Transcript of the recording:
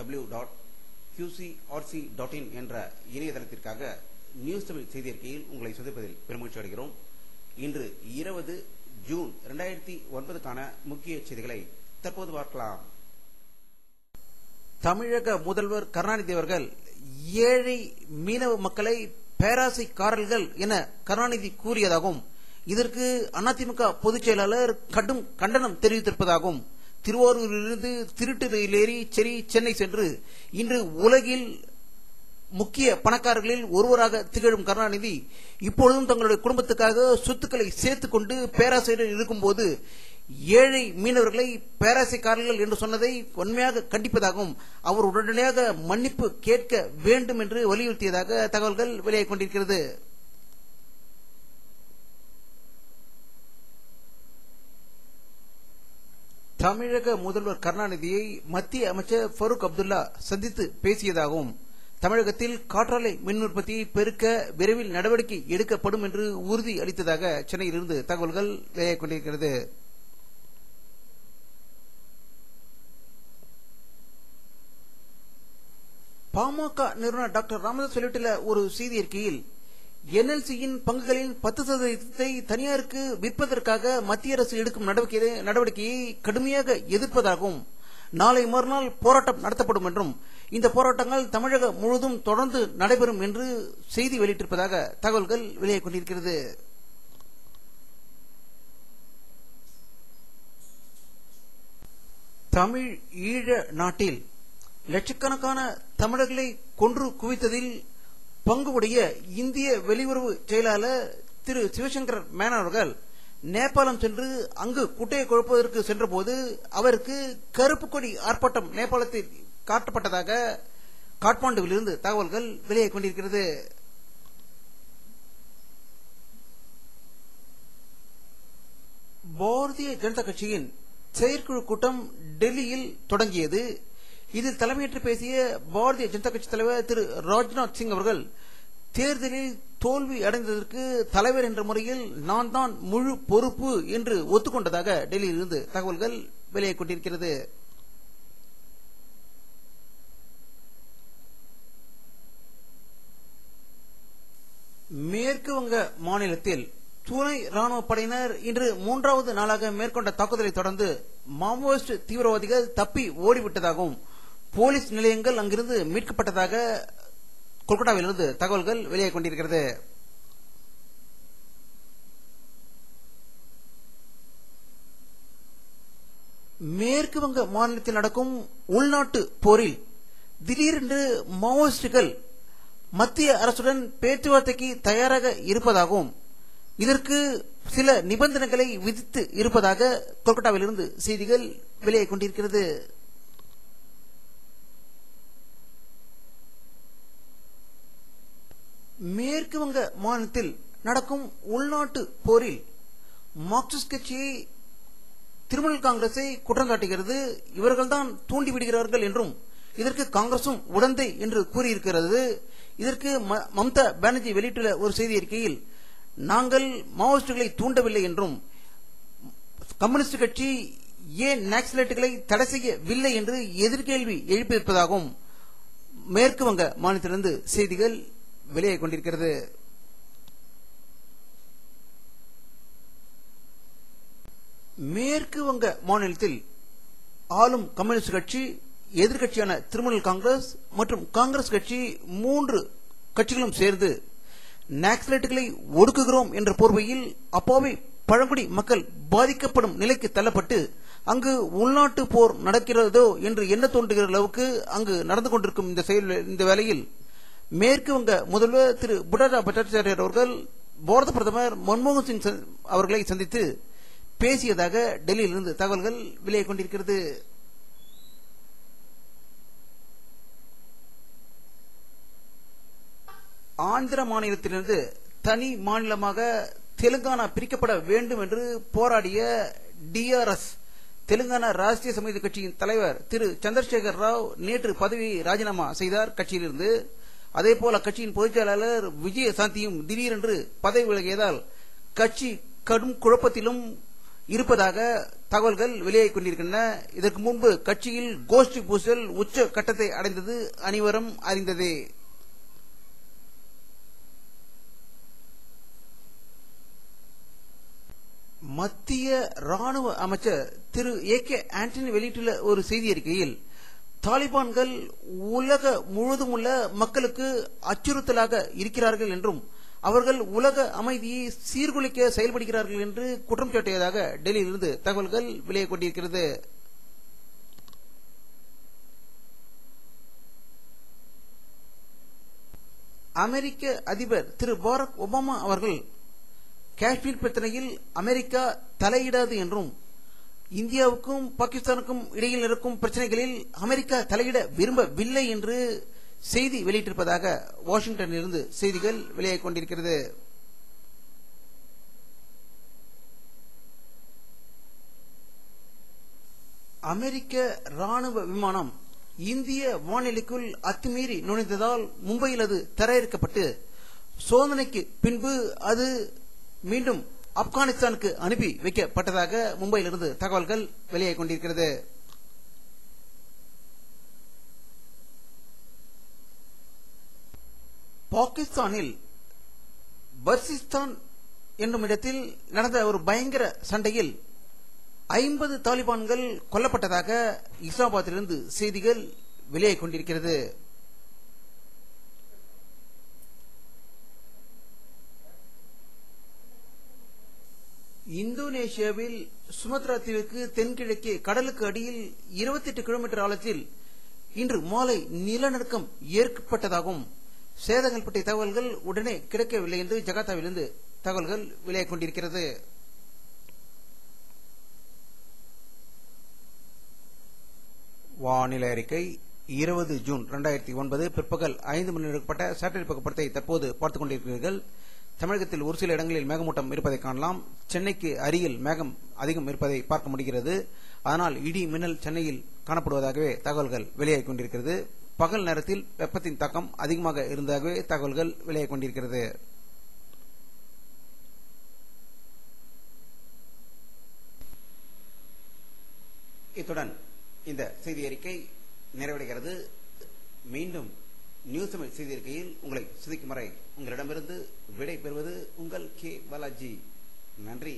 www.qcrc.in என்ற இணையதளத்திற்காக news Tamil செய்தி அறிக்கையில் உங்களை சந்திப்பதில் பெருமகிழ்ச்சி அடைகிறோம். இன்று 20 ஜூன் 2009க்கான முக்கிய செய்திகளை தற்போது பார்க்கலாம். தமிழக முதல்வர் கருணாநிதி அவர்கள் ஏழை மீனவ மக்களை பேராசைக்காரர்கள் என கருணாநிதி கூறியதாகவும், இதற்கு அதிமுக பொதுச் செயலாளர் கடும் கண்டனம் தெரிவித்திருப்பதாகவும், திருவாரூரிலிருந்து திருட்டு ரயில் ஏறி சென்னை சென்று இன்று உலகில் முக்கிய பணக்காரர்களில் ஒருவராக திகழும் கருணாநிதி இப்பொழுதும் தங்களுடைய குடும்பத்துக்காக சொத்துக்களை சேர்த்துக் கொண்டு பேராசையுடன் இருக்கும்போது ஏழை மீனவர்களை பேராசைக்காரர்கள் என்று சொன்னதை உண்மையாக கண்டிப்பதாகவும், அவர் உடனடியாக மன்னிப்பு கேட்க வேண்டும் என்று வலியுறுத்தியதாக தகவல்கள் வெளியாகிக் கொண்டிருக்கிறது. தமிழக முதல்வர் கருணாநிதியை மத்திய அமைச்சர் ஃபரூக் அப்துல்லா சந்தித்து பேசியதாகவும், தமிழகத்தில் காற்றாலை மின் உற்பத்தியை பெருக்க விரைவில் நடவடிக்கை எடுக்கப்படும் என்று உறுதி அளித்ததாக சென்னையிலிருந்து தகவல்கள் வெளியாகிக் கொண்டிருக்கிறது. பாமக நிறுவனர் டாக்டர் ராமதாஸ் வெளியிட்டுள்ள ஒரு செய்தி அறிக்கையில், NLCயின் பங்குகளின் 10% தனியாருக்கு விற்பதற்காக மத்திய அரசு எடுக்கும் நடவடிக்கையை கடுமையாக எதிர்ப்பதாகவும், நாளை மறுநாள் போராட்டம் நடத்தப்படும் என்றும், இந்த போராட்டங்கள் தமிழகம் முழுவதும் தொடர்ந்து நடைபெறும் என்று செய்தி வெளியிட்டிருப்பதாக தகவல்கள் வெளியாகிக் கொண்டிருக்கிறது. தமிழ் ஈழ நாட்டில் லட்சக்கணக்கான தமிழர்களை கொன்று குவித்ததில் பங்குடைய இந்திய வெளியுறவு செயலாளர் திரு சிவசங்கர் மேனன் அவர்கள் நேபாளம் சென்று அங்கு குட்டையை குழப்பதற்கு சென்றபோது அவருக்கு கருப்பு கொடி ஆர்ப்பாட்டம் நேபாளத்தில் காட்டப்பட்டதாக காட்மாண்டுவிலிருந்து தகவல்கள் வெளியாகிக் கொண்டிருக்கிறது. பாரதிய ஜனதா கட்சியின் செயற்குழு கூட்டம் டெல்லியில் தொடங்கியது. இதில் தலைமையேற்று பேசிய பாரதிய ஜனதா கட்சி தலைவர் திரு ராஜ்நாத் சிங் அவர்கள், தேர்தலில் தோல்வி அடைந்ததற்கு தலைவர் என்ற முறையில் நான் தான் முழு பொறுப்பு என்று ஒத்துக்கொண்டதாக டெல்லியிலிருந்து தகவல்கள் வெளியாகிக் கொண்டிருக்கிறது. மேற்கு வங்க மாநிலத்தில் துணை ராணுவ படையினர் இன்று 3வது நாளாக மேற்கொண்ட தாக்குதலை தொடர்ந்து மாவோயிஸ்ட் தீவிரவாதிகள் தப்பி ஓடிவிட்டதாகவும், போலீஸ் நிலையங்கள் அங்கிருந்து மீட்கப்பட்டதாக கொல்கத்தாவிலிருந்து தகவல்கள் வெளியாகிக் கொண்டிருக்கிறது. மேற்கு வங்க மாநிலத்தில் நடக்கும் உள்நாட்டு போரில் திடீரென்று மாவோயிஸ்டுகள் மத்திய அரசுடன் பேச்சுவார்த்தைக்கு தயாராக இருப்பதாகவும், இதற்கு சில நிபந்தனைகளை விதித்து இருப்பதாக கொல்கத்தாவிலிருந்து செய்திகள் வெளியாகிக் கொண்டிருக்கிறது. மேற்கு வங்க மாநிலத்தில் நடக்கும் உள்நாட்டு போரில் மார்க்சிஸ்ட் கட்சியை திரிணாமுல் காங்கிரஸை குற்றம் சாட்டுகிறது. இவர்கள்தான் தூண்டிவிடுகிறார்கள் என்றும், இதற்கு காங்கிரசும் உடந்தை என்று கூறியிருக்கிறது. இதற்கு மம்தா பானர்ஜி வெளியிட்டுள்ள ஒரு செய்தி அறிக்கையில், நாங்கள் மாவோயிஸ்டுகளை தூண்டவில்லை என்றும், கம்யூனிஸ்ட் கட்சி ஏன் நக்சலைட்டுகளை தடை செய்யவில்லை என்று எதிர்கேள்வி எழுப்பியிருப்பதாகவும் மேற்கு வங்க மாநிலத்திலிருந்து செய்திகள் வெளியாகிக் கொண்டிருக்கிறது. மேற்கு வங்க மாநிலத்தில் ஆளும் கம்யூனிஸ்ட் கட்சி, எதிர்கட்சியான திரிணாமுல் காங்கிரஸ் மற்றும் காங்கிரஸ் கட்சி 3 கட்சிகளும் சேர்ந்து நக்சலைட்டுகளை ஒடுக்குகிறோம் என்ற போர்வையில் அப்பாவி பழங்குடி மக்கள் பாதிக்கப்படும் நிலைக்கு தள்ளப்பட்டு அங்கு உள்நாட்டு போர் நடக்கிறதோ என்று எண்ண தோன்றுகிற அளவுக்கு அங்கு நடந்து கொண்டிருக்கும் இந்த வேளையில் மேற்கு வங்க முதல்வர் திரு புட்டா பட்டாச்சாரியர் அவர்கள் பாரத பிரதமர் மன்மோகன் சிங் அவர்களை சந்தித்து பேசியதாக டெல்லியிலிருந்து தகவல்கள் வெளியாகிக் கொண்டிருக்கிறது. ஆந்திர மாநிலத்திலிருந்து தனி மாநிலமாக தெலுங்கானா பிரிக்கப்பட வேண்டும் என்று போராடிய DRS தெலுங்கானா ராஷ்டிரிய சமிதி கட்சியின் தலைவர் திரு சந்திரசேகர் ராவ் நேற்று பதவியை ராஜினாமா செய்தார் கட்சியிலிருந்து. அதேபோல கட்சியின் பொதுச் செயலாளர் விஜயசாந்தியும் திடீரென்று பதவி விலகியதால் கட்சி கடும் குழப்பத்திலும் இருப்பதாக தகவல்கள் வெளியாகிக் கொண்டிருக்கின்றன. இதற்கு முன்பு கட்சியில் கோஷ்டி பூசல் உச்ச கட்டத்தை அடைந்தது அனைவரும் அறிந்ததே. மத்திய ராணுவ அமைச்சர் திரு AK ஆண்டனி வெளியிட்டுள்ள ஒரு செய்தி அறிக்கையில், தாலிபான்கள் உலக முழுவதும் உள்ள மக்களுக்கு அச்சுறுத்தலாக இருக்கிறார்கள் என்றும் அவர்கள் உலக அமைதியை சீர்குலைக்க செயல்படுகிறார்கள் என்று குற்றம் சாட்டியதாக டெல்லியிலிருந்து தகவல்கள் வெளியாகிக் கொண்டிருக்கிறது. அமெரிக்க அதிபர் திரு பாரக் ஒபாமா அவர்கள் காஷ்மீர் பிரச்சனையில் அமெரிக்கா தலையிடாது என்றும் இந்தியாவுக்கும் பாகிஸ்தானுக்கும் இடையில் இருக்கும் பிரச்சனைகளில் அமெரிக்கா தலையிட விரும்பவில்லை என்று செய்தி வெளியிட்டிருப்பதாக வாஷிங்டனில் இருந்து செய்திகள் வெளியாகிக் கொண்டிருக்கிறது. அமெரிக்க ராணுவ விமானம் இந்திய வானிலைக்குள் அத்துமீறி நுழைந்ததால் மும்பையில் அது தரையிறக்கப்பட்டு சோதனைக்கு பின்பு அது மீண்டும் ஆப்கானிஸ்தானுக்கு அனுப்பி வைக்கப்பட்டதாக மும்பையிலிருந்து தகவல்கள் வெளியாகிக் கொண்டிருக்கிறது. பாகிஸ்தானில் பர்சிஸ்தான் என்னும் இடத்தில் நடந்த ஒரு பயங்கர சண்டையில் 50 தாலிபான்கள் கொல்லப்பட்டதாக இஸ்லாமாபாத்திலிருந்து செய்திகள் வெளியாகிக் கொண்டிருக்கிறது. இந்தோனேஷியாவில் சுமத்ரா தீவுக்கு தென்கிழக்கே கடலுக்கு அடியில் 28 கிலோமீட்டர் ஆழத்தில் இன்று மாலை நிலநடுக்கம் ஏற்பட்டதாகவும் சேதங்கள் பற்றிய தகவல்கள் உடனே கிடைக்கவில்லை என்று ஜகார்த்தாவிலிருந்து தகவல்கள் வெளியாகிக் கொண்டிருக்கிறது. வானிலை அறிக்கை 20 ஜூன் 2009 பிற்பகல் 5 மணி எடுக்கப்பட்ட சேட்டலைட் புகைப்படத்தை தற்போது பார்த்துக் கொண்டிருக்கிறீர்கள். தமிழகத்தில் ஒரு சில இடங்களில் மேகமூட்டம் இருப்பதை காணலாம். சென்னைக்கு அருகில் மேகம் அதிகம் இருப்பதை பார்க்க முடிகிறது. அதனால் இடி மின்னல் சென்னையில் காணப்படுவதாகவே தகவல்கள் வெளியாகிக் கொண்டிருக்கிறது. பகல் நேரத்தில் வெப்பத்தின் தாக்கம் அதிகமாக இருந்ததாகவே தகவல்கள் வெளியாகிக் கொண்டிருக்கிறது. இத்துடன் இந்த செய்தி அறிக்கை நிறைவடைகிறது. மீண்டும் நியூஸ் தமிழ் செய்தி அறிக்கையில் உங்களை சந்திக்கும் வரை உங்களிடமிருந்து விடை பெறுவது உங்கள் K. பாலாஜி. நன்றி.